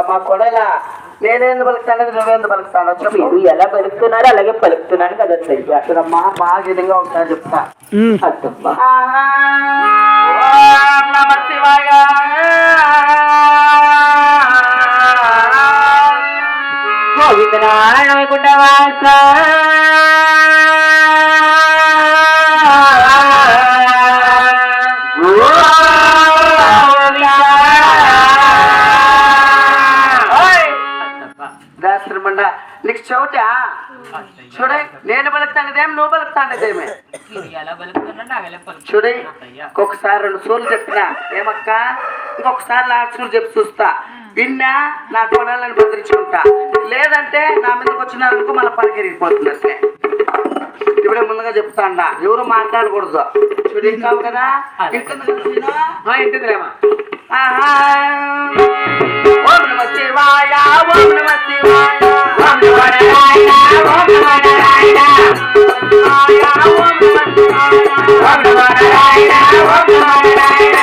మా కొడలా నేనేందు పలుకుతాను నువ్వేందు పలుకుతాను మీరు ఎలా పలుకుతున్నారు అలాగే పలుకుతున్నాను కదా అసలమ్మా బాగా విధంగా ఒకసారి చెప్తా నమ శివాయ గోవిందనారాయణ వైకుంఠవాస నీకు చోటా చూడే నేను బలుకుతానేదేమి నువ్వు బలుకుతానేదేమే చూడే ఒక్కొక్కసారి 2 సూర్లు చెప్పినా ఏమక్క ఇంకొకసారి లాస్ట్ సూర్లు చెప్పి చూస్తా విన్నా నా కొనాలని బెదిరించుకుంటా లేదంటే నా మీదకి వచ్చినారనుకో మళ్ళీ పని తిరిగిపోతుంది అంటే ఇప్పుడే ముందుగా చెప్తా అన్నా ఎవరు మాట్లాడకూడదు చూడు ఇంకా కదా ఇంటిదిరేమా ఓం నమ శివాయ ఓం నమ శివాయ ఓం నమ నారాయణ ఓం నమ నారాయణ ఓం నమ శివాయ ఓం నమ నారాయణ ఓం నమ నారాయణ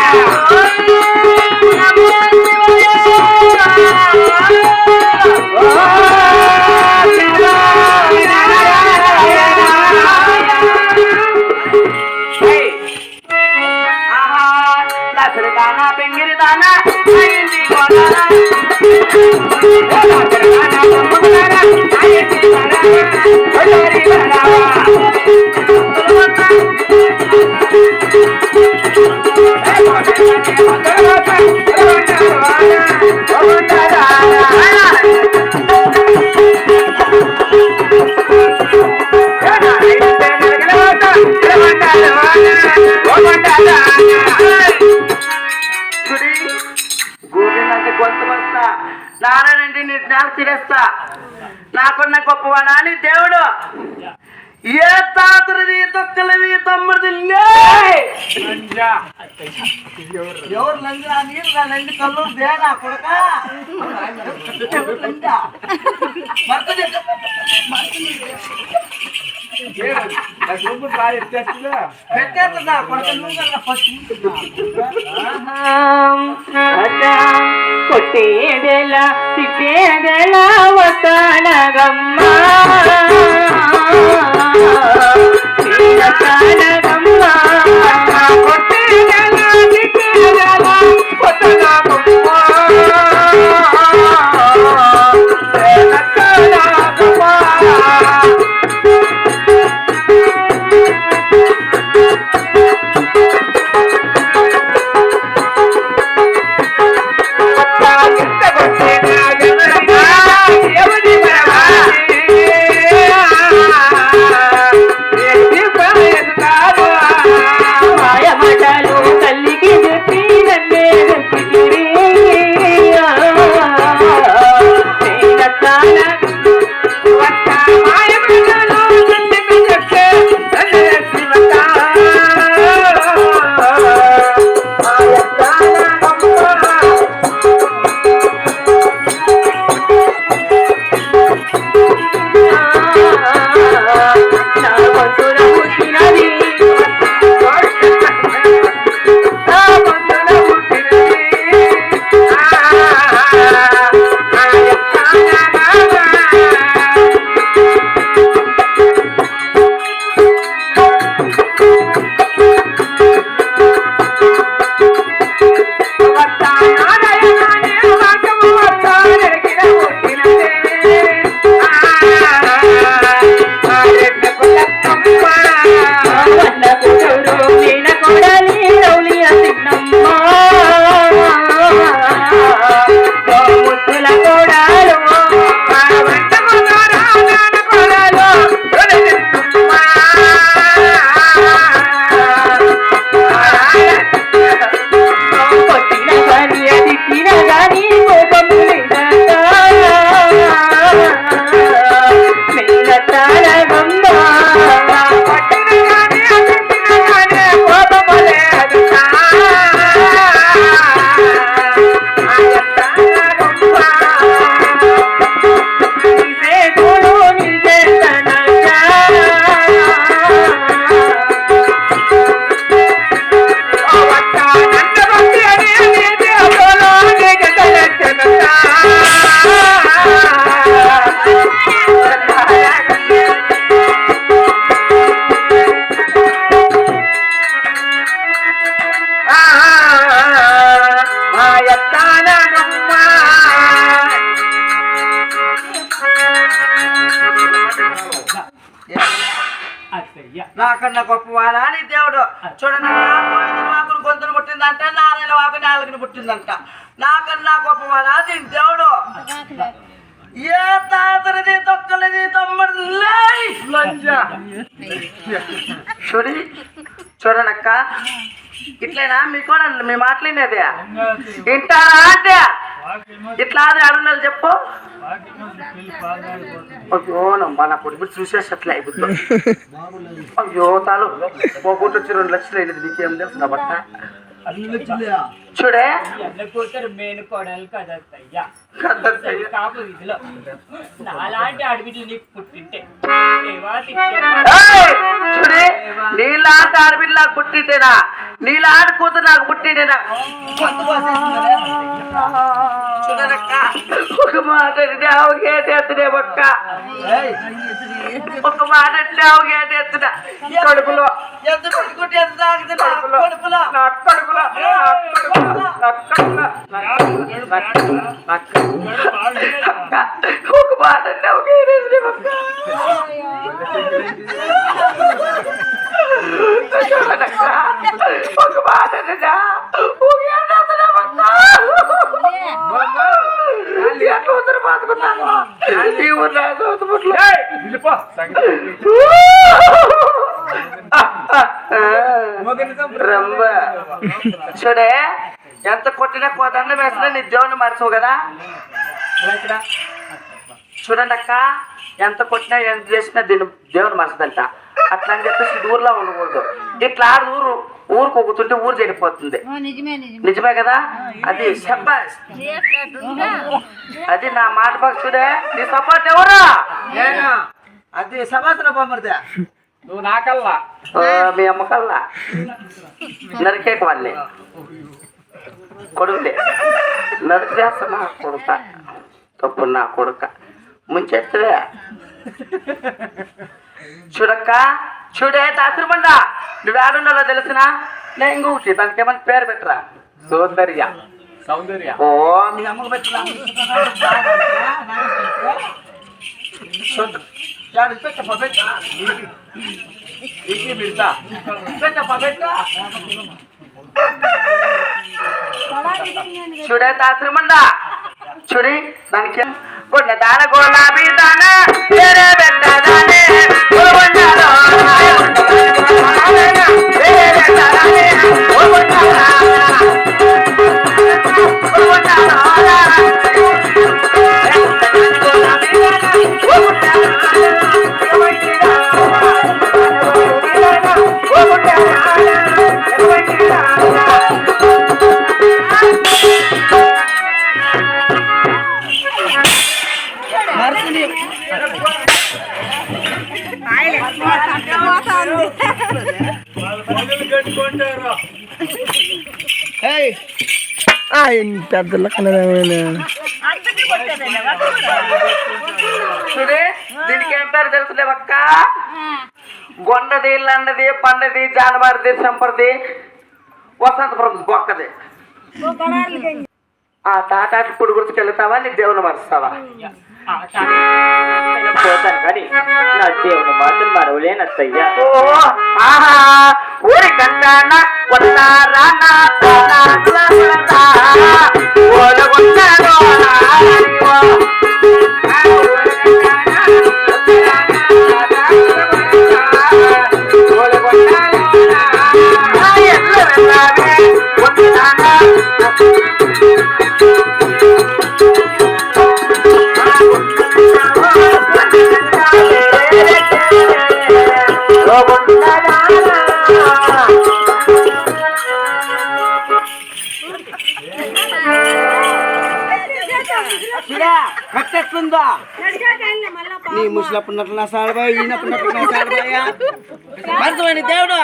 నారాయణ నీ జ్ఞానం తిరేస్తా నాకున్న గొప్పవాడా అని దేవుడు ఏ తాతరిది తొక్కలది తమ్ముడిది ఎవరు లంగా నీరు లండి కళ్ళు దేనా కొడక కొట్టేదెలా తిట్టేదెలా వస్తానగమ్మా వస్తానగమ్మా కొట్టేదెలా తిట్టేదెలా వస్తానగమ్మా నాకన్నా గొప్పవాడా నీ దేవుడు. చూడండి వాకులు గొంతులు పుట్టిందంట, నారాయణ వాకు నాలుగుని పుట్టిందంట. నాకన్నా గొప్పవాడా దీని దేవుడు. ఏ తాతరిది తొక్కలిది తమ్ముడు చూడనక్క ఇట్లైనా మీకు మీ మాట్లాడినది వింటారా అంటే ఇట్లా అడుగున్నారు చెప్పు. అయ్యో నమ్మా నా కొడుకు చూసేసట్లే అయిపోతుంది. అయ్యో తాను పోగొట్టు వచ్చి 2 లక్షలు అయింది. నీకేం తెలుసు నా బట్ట చూడే మేను కొడలు కదత్తయ్యా కాపు ఇదిలో నాలాంటి అడవిలు నీకు పుట్టింటే చూడే నీలాంటి ఆడబిడ్డ నాకు పుట్టింటేనా, నీలాంటి కూతురు నాకు పుట్టింటేనా. చూడనక్క ఒక మాట గేటెత్తుడే ఒక్క ఒక మాట గేటెత్తుడా కడుపులో ఎంత కొట్టుకుంటే ఎంత తాగుతున్నా కడుపులో కడుపులో ఒక మాట గేటెత్తుడే ఒక్క ఒక మాట చూడే ఎంత కొట్టినా కోదండ వేసినా నీ దేవుని మరచవు కదా. చూడండి అక్క ఎంత కొట్టినా ఎంత చేసినా దీన్ని దేవుని మరచదంట. అట్లా అని చెప్పేసి ఊర్లో ఉండకూడదు. ఇట్లా ఊరు కొక్కుతుంటే ఊరు చెడిపోతుంది. నిజమే కదా. అది శబ్బాస్ అది నా మాట పక్షుడే. నీ సపోర్ట్ ఎవరు? అది సమాధాన పొమ్మడితే నువ్వు నాకల్లా మీ అమ్మకల్లా నరికేక వాళ్ళే కొడుకులే నరికేస్తా నా కొడుక తప్పు నా కొడుక ముంచెత్తవే. చూడక్క చూడే తాసురుబండ నువ్వు ఆడుండాలో తెలిసినా నేను ఇంకొకటి దానికి ఏమన్నా పేరు పెట్టరా. సౌందర్య ఓ మీ అమ్మకు పెట్టరా చూడే తాసురుబండ చూడి దానికి కొన్న దాన గులాబీ దాన వేరే పెట్టదానే పెద్దల చూడే దీనికి ఏం పేరు తెలుసులేవు అక్క. గొండది లండది పండది జానవారిది సంపరది వసంతపురం బొక్కది. ఆ తాటాటి పొడి గురించి వెళ్తావా నీ దేవుని మరుస్తావా? పోతాను కానీ నా దేవుని మాత్రం మరవలేనత్తయ్యా. ఊరి కంటాన కట్టేస్తుందా నీ ముసలప్పున్నట్లు నా సాడబాయి ఈయనప్పున్నట్లు నా సాడబాయా అర్థమైన దేవుడు.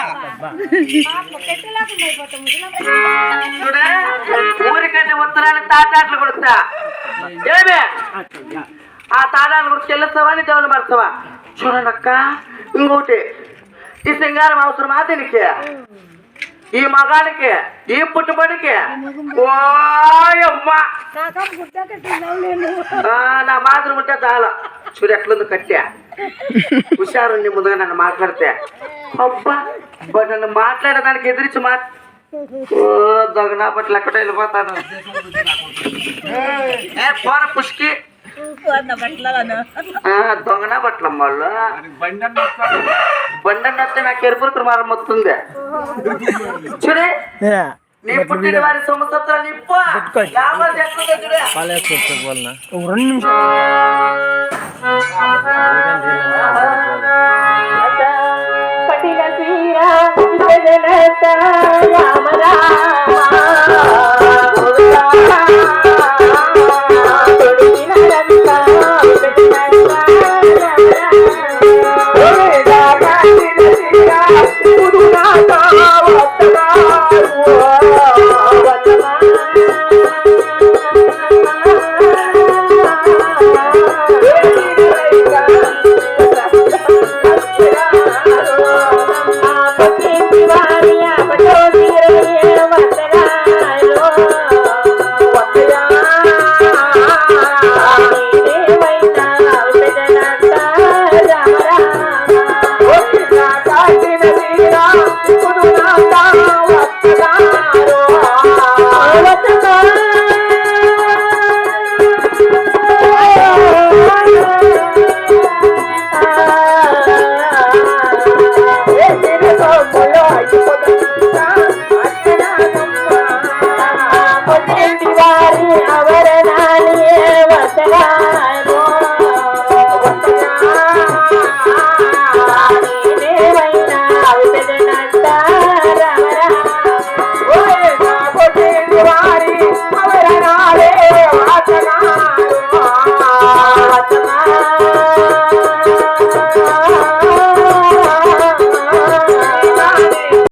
ఊరికంటే ఉత్తరాన్ని తాటాట్లు కొడుతా ఏమే ఆ తాటాల గురించి చెల్లిస్తావా నీ దేవుని మరుస్తావా? చూడండి అక్క ఇంకోటి ఈ సింగారం అవసరమా దీనికి? ఈ మగాడికి ఈ పుట్టుబడికి ఓయమ్మా నా మాత్రం ఉంటే చాలా చూడు ఎట్లుంది కట్టా హుషారు నీ ముందుగా నన్ను మాట్లాడితే అబ్బా నన్ను మాట్లాడేదానికి ఎదిరించి దొంగ పట్ల ఎక్కడ వెళ్ళిపోతాను పోర పుష్కి దొంగనా పట్ల వాళ్ళు బండి వస్తే నాకు ఎరుపురు మారం వస్తుంది చూడే నీ పుట్టిన వారి సంవత్సరాలు నిప్పు లాభాలు చేస్తుందో చూడే పటిల తీరా